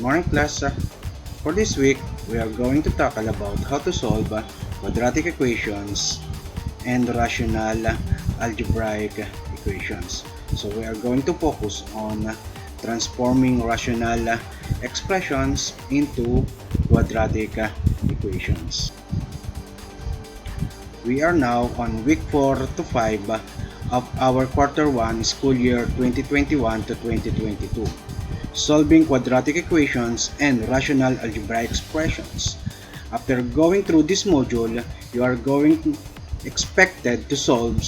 morning class. For this week, we are going to tackle about how to solve quadratic equations and rational algebraic equations. So we are going to focus on transforming rational expressions into quadratic equations. We are now on week 4 to 5 of our quarter 1 school year 2021 to 2022. Solving quadratic equations and rational algebraic expressions. After going through this module, you are expected to solve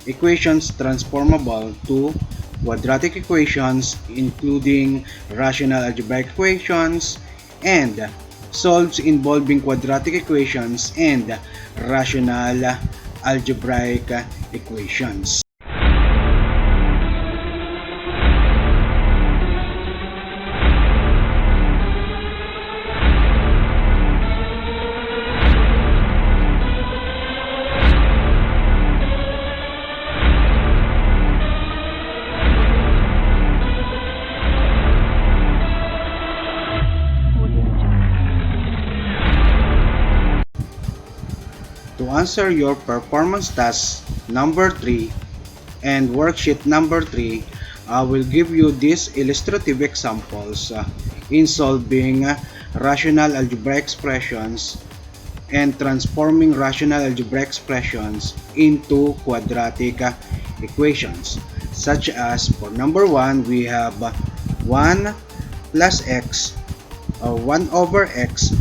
equations transformable to quadratic equations, including rational algebraic equations, and solves involving quadratic equations and rational algebraic equations. To answer your performance task number 3 and worksheet number 3, I will give you these illustrative examples in solving rational algebraic expressions and transforming rational algebraic expressions into quadratic equations. Such as for number 1, we have 1 plus x or 1 over x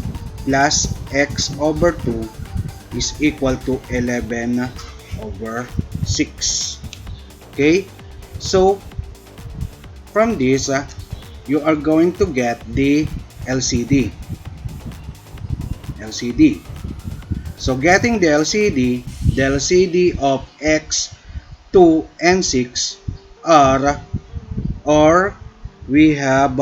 plus x over 2 is equal to 11 over 6. Okay, so from this you are going to get the LCD. So getting the LCD of x, 2, and 6 are, or we have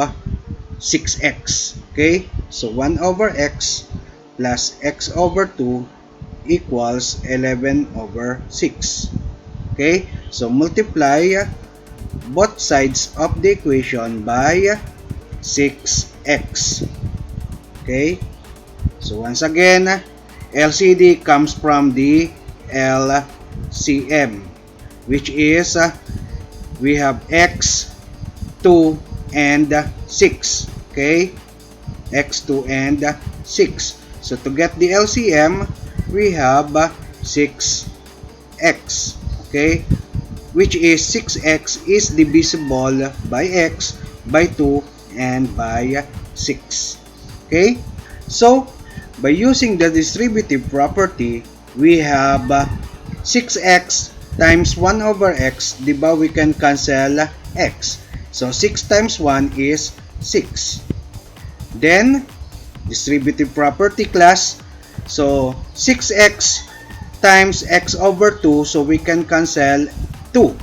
6x. Okay, so 1 over x plus x over 2 equals 11 over 6. Okay, so multiply both sides of the equation by 6x. Okay, so once again, LCD comes from the LCM, which is we have x, 2, and 6. Okay, x, 2, and 6. So to get the LCM, we have 6x, okay, which is 6x is divisible by x, by 2, and by 6. Okay, so by using the distributive property, we have 6x times 1 over x, diba we can cancel x. So 6 times 1 is 6. Then distributive property class, so 6x times x over 2, so we can cancel 2.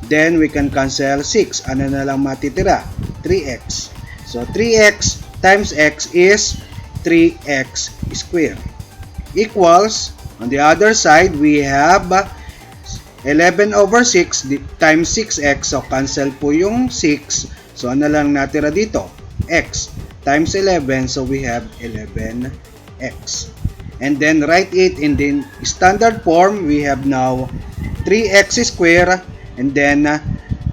Then we can cancel 6. Ano na lang matitira? 3x. So 3x times x is 3x squared. Equals, on the other side, we have 11 over 6 times 6x. So cancel po yung 6. So ano lang natira dito? X times 11. So we have 11x. And then write it in the standard form. We have now 3x squared, and then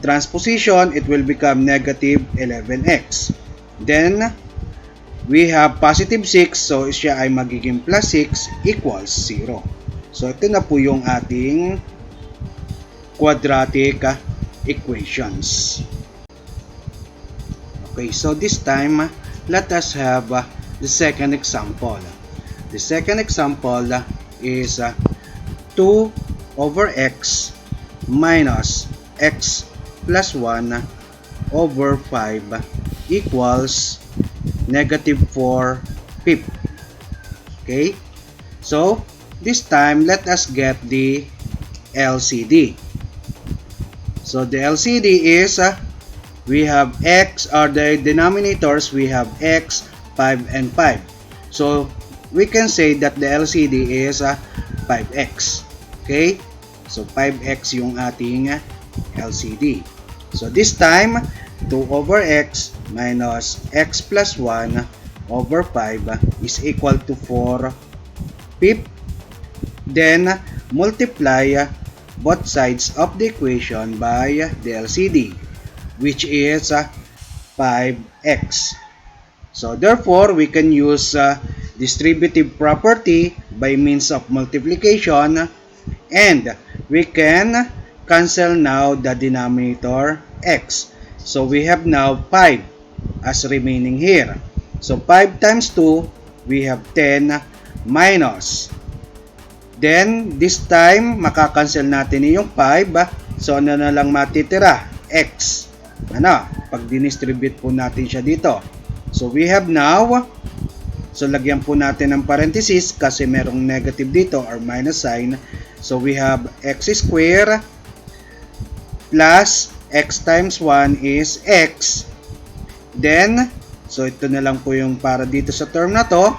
transposition, it will become negative 11x. Then we have positive 6, so siya ay magiging plus 6 equals 0. So ito na po yung ating quadratic equations. Okay, so this time let us have the second example. The second example is 2 over x minus x plus 1 over 5 equals negative 4/5. Okay, so this time let us get the LCD. So the LCD is we have x, or the denominators, we have x, 5, and 5. So we can say that the LCD is 5x. Okay? So 5x yung ating LCD. So this time, 2 over x minus x plus 1 over 5 is equal to 4/5. Then, multiply both sides of the equation by the LCD, which is 5x. So, therefore, we can use distributive property by means of multiplication, and we can cancel now the denominator x. So, we have now 5 as remaining here. So, 5 times 2, we have 10 minus. Then, this time, makakancel natin yung 5. So, ano na lang matitira? X. Pag dinistribute po natin siya dito. So, we have now, so lagyan po natin ng parenthesis kasi merong negative dito or minus sign. So, we have x square plus x times 1 is x. Then, so ito na lang po yung para dito sa term na to.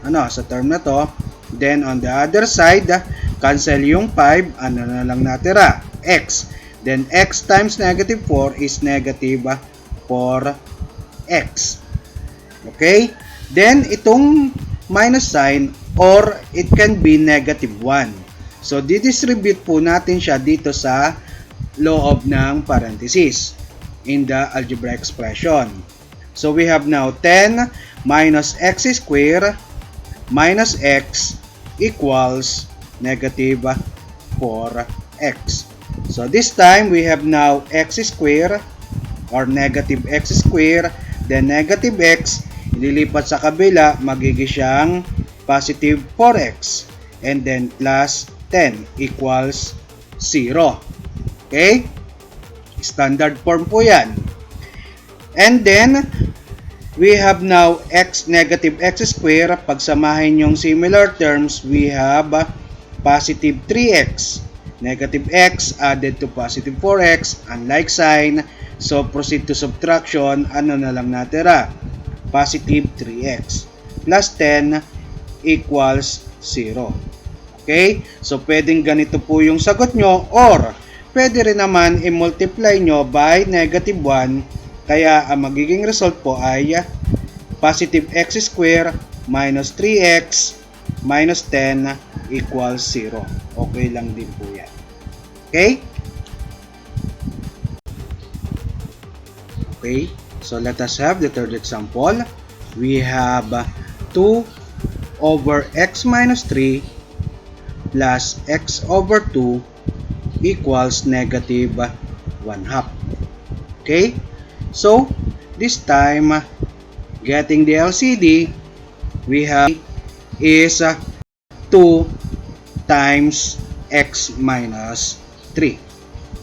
Sa term na to. Then, on the other side, cancel yung 5. Ano na lang natira? X. Then, x times negative 4 is negative 4x. Okay? Then, itong minus sign or it can be negative 1. So, didistribute po natin siya dito sa loob ng parenthesis in the algebraic expression. So, we have now 10 minus x square minus x equals negative 4x. So, this time, we have now x square or negative x square, then negative x, ililipat sa kabila, magiging siyang positive 4x, and then plus 10 equals 0. Okay? Standard form po yan. And then, we have now x negative x square. Pagsamahin yung similar terms, we have positive 3x. Negative x added to positive 4x. Unlike sign. So, proceed to subtraction. Ano na lang natira? Positive 3x. Plus 10 equals 0. Okay? So, pwedeng ganito po yung sagot nyo. Or, pwede rin naman i-multiply nyo by negative 1. Kaya ang magiging result po ay positive x square minus 3x minus 10 equals 0. Okay lang din po yan. Okay? Okay. So let us have the third example. We have 2 over x minus 3 plus x over 2 equals negative 1/2. Okay? So, this time, getting the LCD, we have is 2 times x minus 3.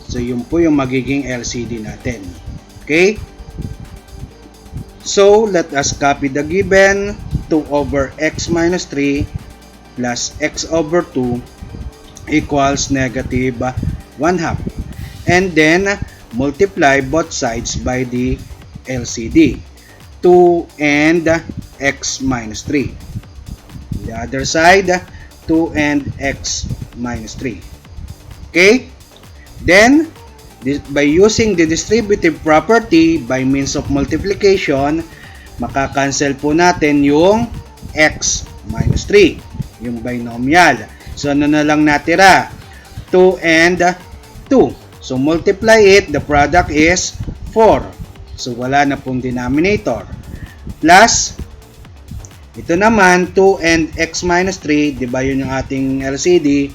So, yun po yung magiging LCD natin. Okay? So, let us copy the given 2 over x minus 3 plus x over 2 equals negative 1/2. And then, multiply both sides by the LCD. 2 and x minus 3. The other side, 2 and x minus 3. Okay? Then, by using the distributive property by means of multiplication, makakancel po natin yung x minus 3, yung binomial. So, ano na lang natira? 2 and 2. So, multiply it, the product is 4. So, wala na pong denominator. Plus, ito naman, 2 and x minus 3, di ba yun yung ating LCD?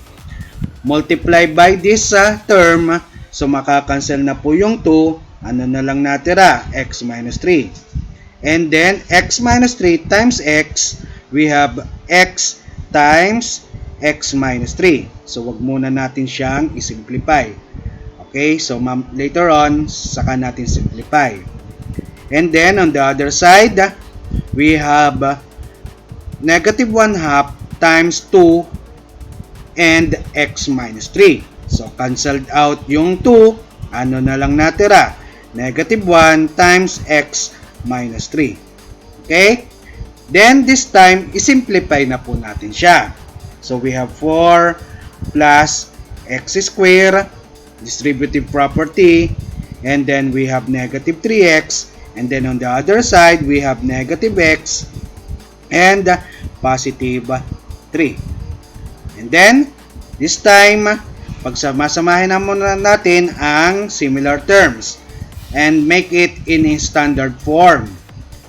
Multiply by this term, so makakancel na po yung 2. Ano na lang natira? X minus 3. And then, x minus 3 times x, we have x times x minus 3. So, wag muna natin siyang isimplify. Okay, so later on, saka natin simplify. And then, on the other side, we have negative 1/2 times 2 and x minus 3. So, cancelled out yung 2. Ano na lang natira? Negative 1 times x minus 3. Okay? Then, this time, isimplify na po natin siya. So, we have 4 plus x square, distributive property, and then we have negative 3x, and then on the other side, we have negative x, and positive 3. And then, this time, pagsamasamahin na muna natin ang similar terms and make it in a standard form.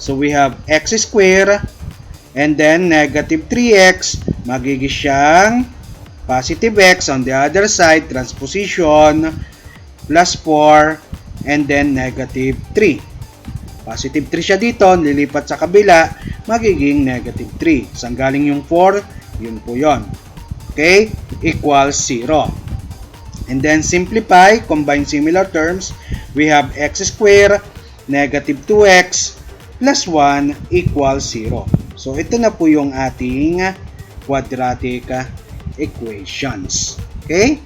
So we have x squared and then negative 3x, magiging siyang positive x on the other side, transposition, plus 4, and then negative 3. Positive 3 siya dito, nilipat sa kabila, magiging negative 3. Saan galing yung 4? Yun po yun. Okay? Equals 0. And then simplify, combine similar terms, we have x squared, negative 2x, plus 1 equals 0. So ito na po yung ating quadratic equations. Okay?